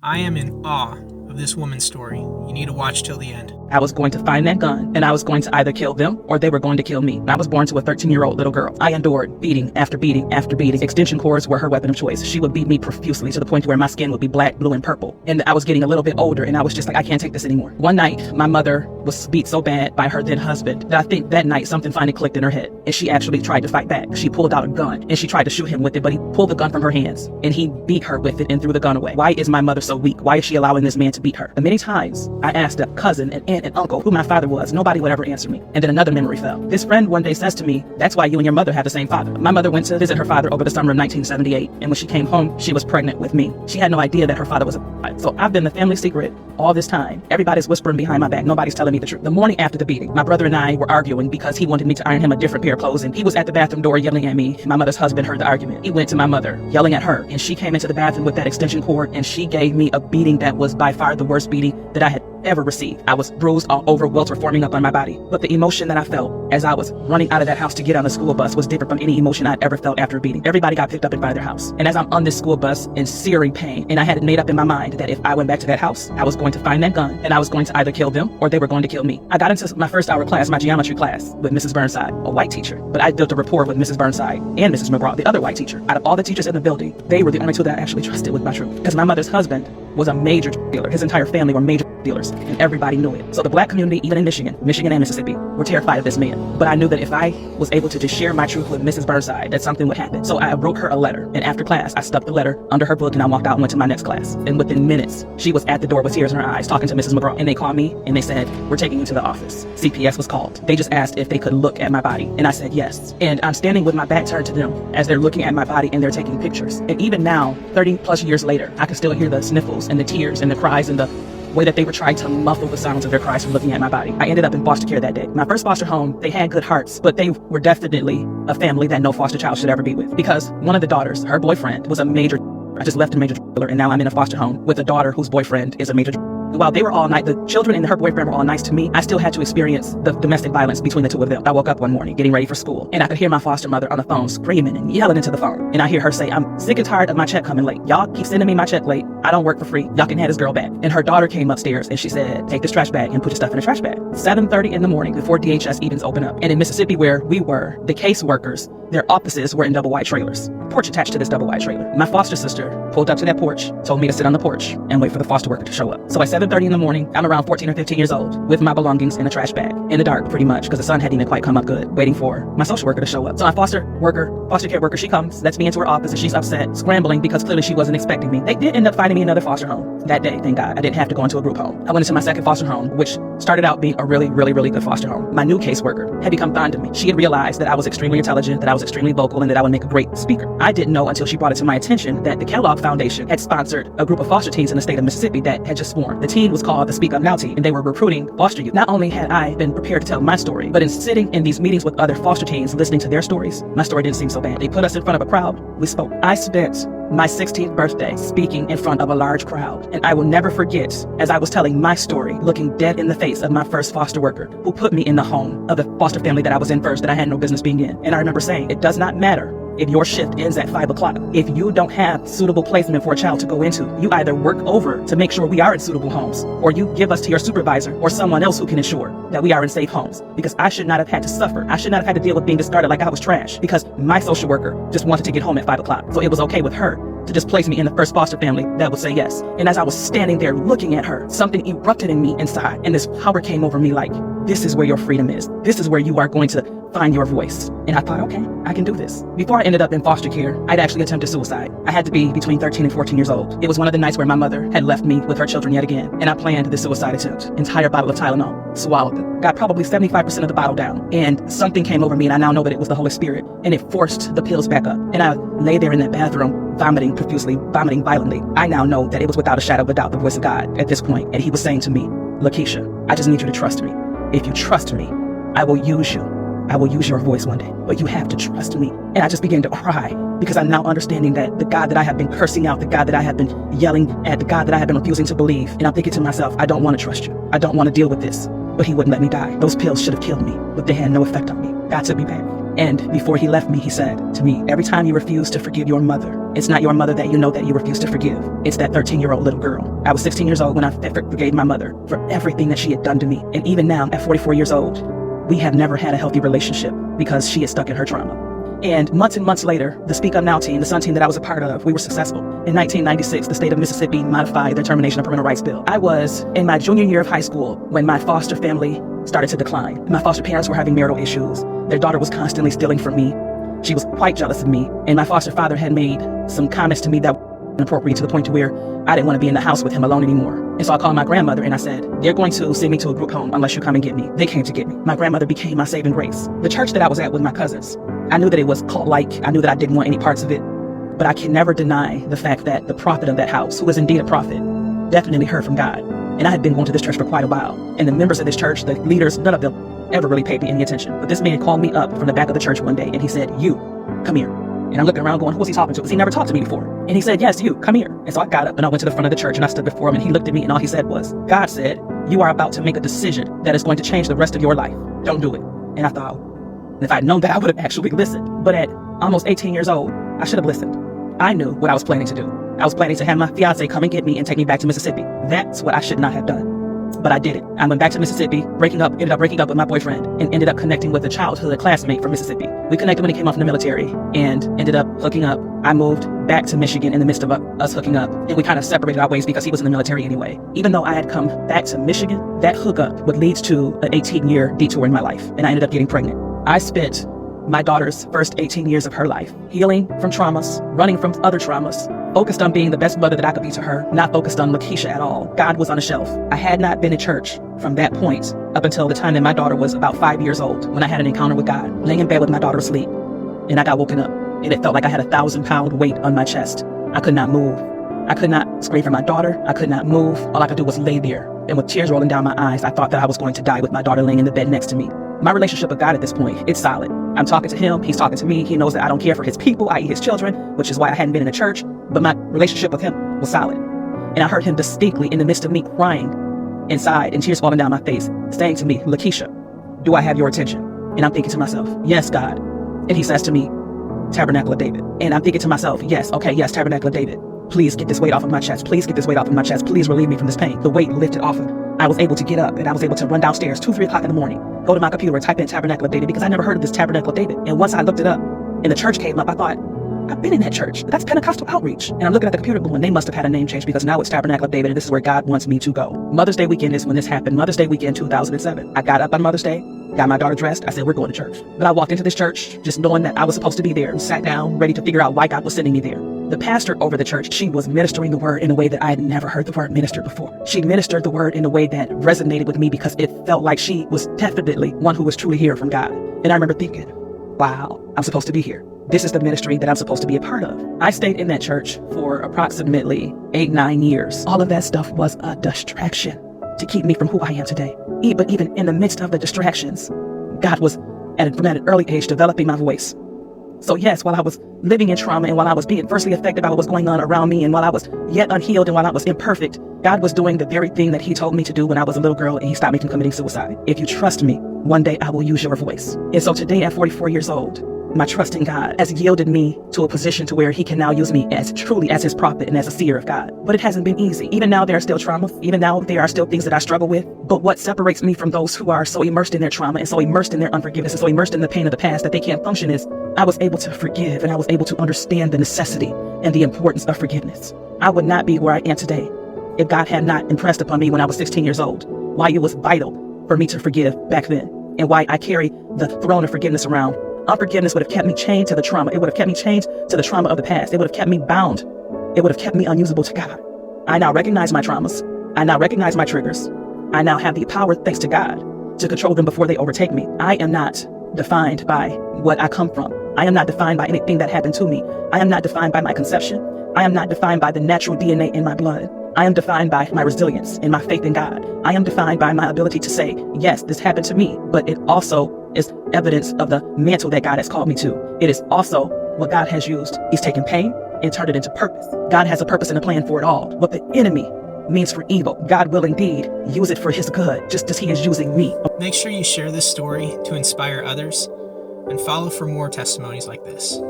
I am in awe of this woman's story. You need to watch till the end. I was going to find that gun, and I was going to either kill them or they were going to kill me. I was born to a 13-year-old little girl. I endured beating after beating after beating. Extension cords were her weapon of choice. She would beat me profusely to the point where my skin would be black, blue, and purple. And I was getting a little bit older, and I was just like, I can't take this anymore. One night, my mother was beat so bad by her then husband that I think that night something finally clicked in her head, and she actually tried to fight back. She pulled out a gun, and she tried to shoot him with it, but he pulled the gun from her hands, and he beat her with it and threw the gun away. Why is my mother so weak? Why is she allowing this man to beat her? And many times, I asked a cousin, an aunt, and uncle who my father was. Nobody would ever answer me. And then another memory fell. This friend one day says to me, that's why you and your mother have the same father. My mother went to visit her father over the summer of 1978, and when she came home, she was pregnant with me. She had no idea that her father was a So I've been the family secret all this time. Everybody's whispering behind my back. Nobody's telling me the truth. The morning after the beating, my brother and I were arguing because he wanted me to iron him a different pair of clothes, and he was at the bathroom door yelling at me. My mother's husband heard the argument. He went to my mother, yelling at her, and she came into the bathroom with that extension cord, and she gave me a beating that was by far the worst beating that I had ever received. I was bruised all over, welts were forming up on my body. But the emotion that I felt as I was running out of that house to get on the school bus was different from any emotion I'd ever felt after a beating. Everybody got picked up in front of their house. And as I'm on this school bus in searing pain, and I had it made up in my mind that if I went back to that house, I was going to find that gun, and I was going to either kill them or they were going to kill me. I got into my first hour class, my geometry class, with Mrs. Burnside, a white teacher. But I built a rapport with Mrs. Burnside and Mrs. McGraw, the other white teacher. Out of all the teachers in the building, they were the only two that I actually trusted with my truth. Because my mother's husband was a major dealer. His entire family were major dealers, and everybody knew it. So the black community, even in Michigan and Mississippi, were terrified of this man. But I knew that if I was able to just share my truth with Mrs. Burnside, that something would happen. So I wrote her a letter, and after class, I stuck the letter under her book, and I walked out and went to my next class. And within minutes, she was at the door with tears in her eyes, talking to Mrs. McGraw. And they called me, and they said, we're taking you to the office. CPS was called. They just asked if they could look at my body, and I said yes. And I'm standing with my back turned to them as they're looking at my body, and they're taking pictures. And even now, 30 plus years later, I can still hear the sniffles and the tears and the cries and the way that they were trying to muffle the sounds of their cries from looking at my body. I ended up in foster care that day. My first foster home, they had good hearts, but they were definitely a family that no foster child should ever be with. Because one of the daughters, her boyfriend, was a major I just left a major dealer, and now I'm in a foster home with a daughter whose boyfriend is a major. While they were all nice, the children and her boyfriend were all nice to me, I still had to experience the domestic violence between the two of them. I woke up one morning getting ready for school, and I could hear my foster mother on the phone screaming and yelling into the phone. And I hear her say, I'm sick and tired of my check coming late. Y'all keep sending me my check late. I don't work for free. Y'all can have this girl back. And her daughter came upstairs and she said, take this trash bag and put your stuff in the trash bag. 7:30 in the morning before DHS evens open up. And in Mississippi where we were, the caseworkers, their offices were in double wide trailers. Porch attached to this double wide trailer. My foster sister pulled up to that porch, told me to sit on the porch and wait for the foster worker to show up. So at 7:30 in the morning, I'm around 14 or 15 years old with my belongings in a trash bag in the dark pretty much because the sun hadn't even quite come up good, waiting for my social worker to show up. So my foster care worker, she comes, lets me into her office, and she's upset, scrambling because clearly she wasn't expecting me. They did end up finding me another foster home that day, thank God. I didn't have to go into a group home. I went into my second foster home, which started out being a really, really, really good foster home. My new caseworker had become fond of me. She had realized that I was extremely intelligent, that I was extremely vocal, and that I would make a great speaker. I didn't know until she brought it to my attention that the Kellogg Foundation had sponsored a group of foster teens in the state of Mississippi that had just formed. The team was called the Speak Up Now team, and they were recruiting foster youth. Not only had I been prepared to tell my story, but in sitting in these meetings with other foster teens listening to their stories, my story didn't seem so bad. They put us in front of a crowd, we spoke. I spent my 16th birthday speaking in front of a large crowd, and I will never forget as I was telling my story, looking dead in the face of my first foster worker who put me in the home of the foster family that I was in first, that I had no business being in. And I remember saying, it does not matter if your shift ends at 5 o'clock. If you don't have suitable placement for a child to go into, you either work over to make sure we are in suitable homes, or you give us to your supervisor or someone else who can ensure that we are in safe homes. Because I should not have had to suffer. I should not have had to deal with being discarded like I was trash because my social worker just wanted to get home at 5 o'clock. So it was okay with her to just place me in the first foster family that would say yes. And as I was standing there looking at her, something erupted in me inside, and this power came over me like, this is where your freedom is. This is where you are going to find your voice. And I thought, okay, I can do this. Before I ended up in foster care, I'd actually attempted suicide. I had to be between 13 and 14 years old. It was one of the nights where my mother had left me with her children yet again, and I planned the suicide attempt. Entire bottle of Tylenol, swallowed it. Got probably 75% of the bottle down, and something came over me, and I now know that it was the Holy Spirit, and it forced the pills back up. And I lay there in that bathroom, vomiting profusely, vomiting violently. I now know that it was without a shadow of a doubt the voice of God at this point, and he was saying to me, Lakeisha, I just need you to trust me. If you trust me, I will use you. I will use your voice one day, but you have to trust me. And I just began to cry because I'm now understanding that the God that I have been cursing out, the God that I have been yelling at, the God that I have been refusing to believe. And I'm thinking to myself, I don't want to trust you. I don't want to deal with this. But he wouldn't let me die. Those pills should have killed me, but they had no effect on me. God took me back. And before he left me, he said to me, every time you refuse to forgive your mother, It's not your mother that you know that you refuse to forgive. It's that 13-year-old little girl. I was 16 years old when I forgave my mother for everything that she had done to me. And even now, at 44 years old, we have never had a healthy relationship because she is stuck in her trauma. And months later, the Speak Up Now team, the SUN team that I was a part of, we were successful. In 1996, the state of Mississippi modified their termination of parental rights bill. I was in my junior year of high school when my foster family started to decline. My foster parents were having marital issues. Their daughter was constantly stealing from me. She was quite jealous of me. And my foster father had made some comments to me that were inappropriate to the point to where I didn't want to be in the house with him alone anymore. And so I called my grandmother and I said, they're going to send me to a group home unless you come and get me. They came to get me. My grandmother became my saving grace. The church that I was at with my cousins, I knew that it was cult-like. I knew that I didn't want any parts of it. But I can never deny the fact that the prophet of that house, who was indeed a prophet, definitely heard from God. And I had been going to this church for quite a while. And the members of this church, the leaders, none of them ever really paid me any attention. But this man called me up from the back of the church one day and he said, you, come here. And I'm looking around going, who was he talking to? Because he never talked to me before. And he said, yes, you, come here. And so I got up and I went to the front of the church and I stood before him and he looked at me and all he said was, God said, you are about to make a decision that is going to change the rest of your life. Don't do it. And I thought, if I'd known that, I would have actually listened. But at almost 18 years old, I should have listened. I knew what I was planning to do. I was planning to have my fiance come and get me and take me back to Mississippi. That's what I should not have done. But I did it. I went back to Mississippi, ended up breaking up with my boyfriend and ended up connecting with a childhood classmate from Mississippi. We connected when he came off from the military and ended up hooking up. I moved back to Michigan in the midst of us hooking up, and we kind of separated our ways because he was in the military anyway. Even though I had come back to Michigan, that hookup would lead to an 18-year detour in my life, and I ended up getting pregnant. I spent my daughter's first 18 years of her life healing from traumas, running from other traumas, focused on being the best mother that I could be to her, not focused on Lakeisha at all. God was on a shelf. I had not been in church from that point up until the time that my daughter was about 5 years old when I had an encounter with God, laying in bed with my daughter asleep, and I got woken up, and it felt like I had a 1,000-pound weight on my chest. I could not move. I could not scream for my daughter. I could not move. All I could do was lay there, and with tears rolling down my eyes, I thought that I was going to die with my daughter laying in the bed next to me. My relationship with God at this point, it's solid. I'm talking to him, he's talking to me, he knows that I don't care for his people, i.e. his children, which is why I hadn't been in a church, but my relationship with him was solid. And I heard him distinctly in the midst of me crying inside and tears falling down my face, saying to me, Lakeisha, do I have your attention? And I'm thinking to myself, yes, God. And he says to me, Tabernacle of David. And I'm thinking to myself, yes, okay, yes, Tabernacle of David. Please get this weight off of my chest. Please get this weight off of my chest. Please relieve me from this pain. The weight lifted off of me. I was able to get up and I was able to run downstairs 2-3 o'clock in the morning, go to my computer and type in Tabernacle of David because I never heard of this Tabernacle of David. And once I looked it up and the church came up, I thought, I've been in that church. That's Pentecostal Outreach. And I'm looking at the computer going, they must have had a name change because now it's Tabernacle of David and this is where God wants me to go. Mother's Day weekend is when this happened. Mother's Day weekend 2007. I got up on Mother's Day, got my daughter dressed. I said, we're going to church. But I walked into this church just knowing that I was supposed to be there and sat down ready to figure out why God was sending me there. The pastor over the church, she was ministering the word in a way that I had never heard the word ministered before. She ministered the word in a way that resonated with me because it felt like she was definitely one who was truly hearing from God. And I remember thinking, wow, I'm supposed to be here. This is the ministry that I'm supposed to be a part of. I stayed in that church for approximately 8-9 years. All of that stuff was a distraction to keep me from who I am today. But even in the midst of the distractions, God was from an early age developing my voice. So yes, while I was living in trauma and while I was being adversely affected by what was going on around me and while I was yet unhealed and while I was imperfect, God was doing the very thing that he told me to do when I was a little girl and he stopped me from committing suicide. If you trust me, one day I will use your voice. And so today at 44 years old, my trust in God has yielded me to a position to where he can now use me as truly as his prophet and as a seer of God. But it hasn't been easy. Even now there are still traumas. Even now there are still things that I struggle with. But what separates me from those who are so immersed in their trauma and so immersed in their unforgiveness and so immersed in the pain of the past that they can't function is I was able to forgive and I was able to understand the necessity and the importance of forgiveness. I would not be where I am today if God had not impressed upon me when I was 16 years old why it was vital for me to forgive back then and why I carry the throne of forgiveness around. Unforgiveness would have kept me chained to the trauma. It would have kept me chained to the trauma of the past. It would have kept me bound. It would have kept me unusable to God. I now recognize my traumas. I now recognize my triggers. I now have the power, thanks to God, to control them before they overtake me. I am not defined by what I come from. I am not defined by anything that happened to me. I am not defined by my conception. I am not defined by the natural DNA in my blood. I am defined by my resilience and my faith in God. I am defined by my ability to say, yes, this happened to me, but it also is evidence of the mantle that God has called me to. It is also what God has used. He's taken pain and turned it into purpose. God has a purpose and a plan for it all. What the enemy means for evil, God will indeed use it for his good, just as he is using me. Make sure you share this story to inspire others and follow for more testimonies like this.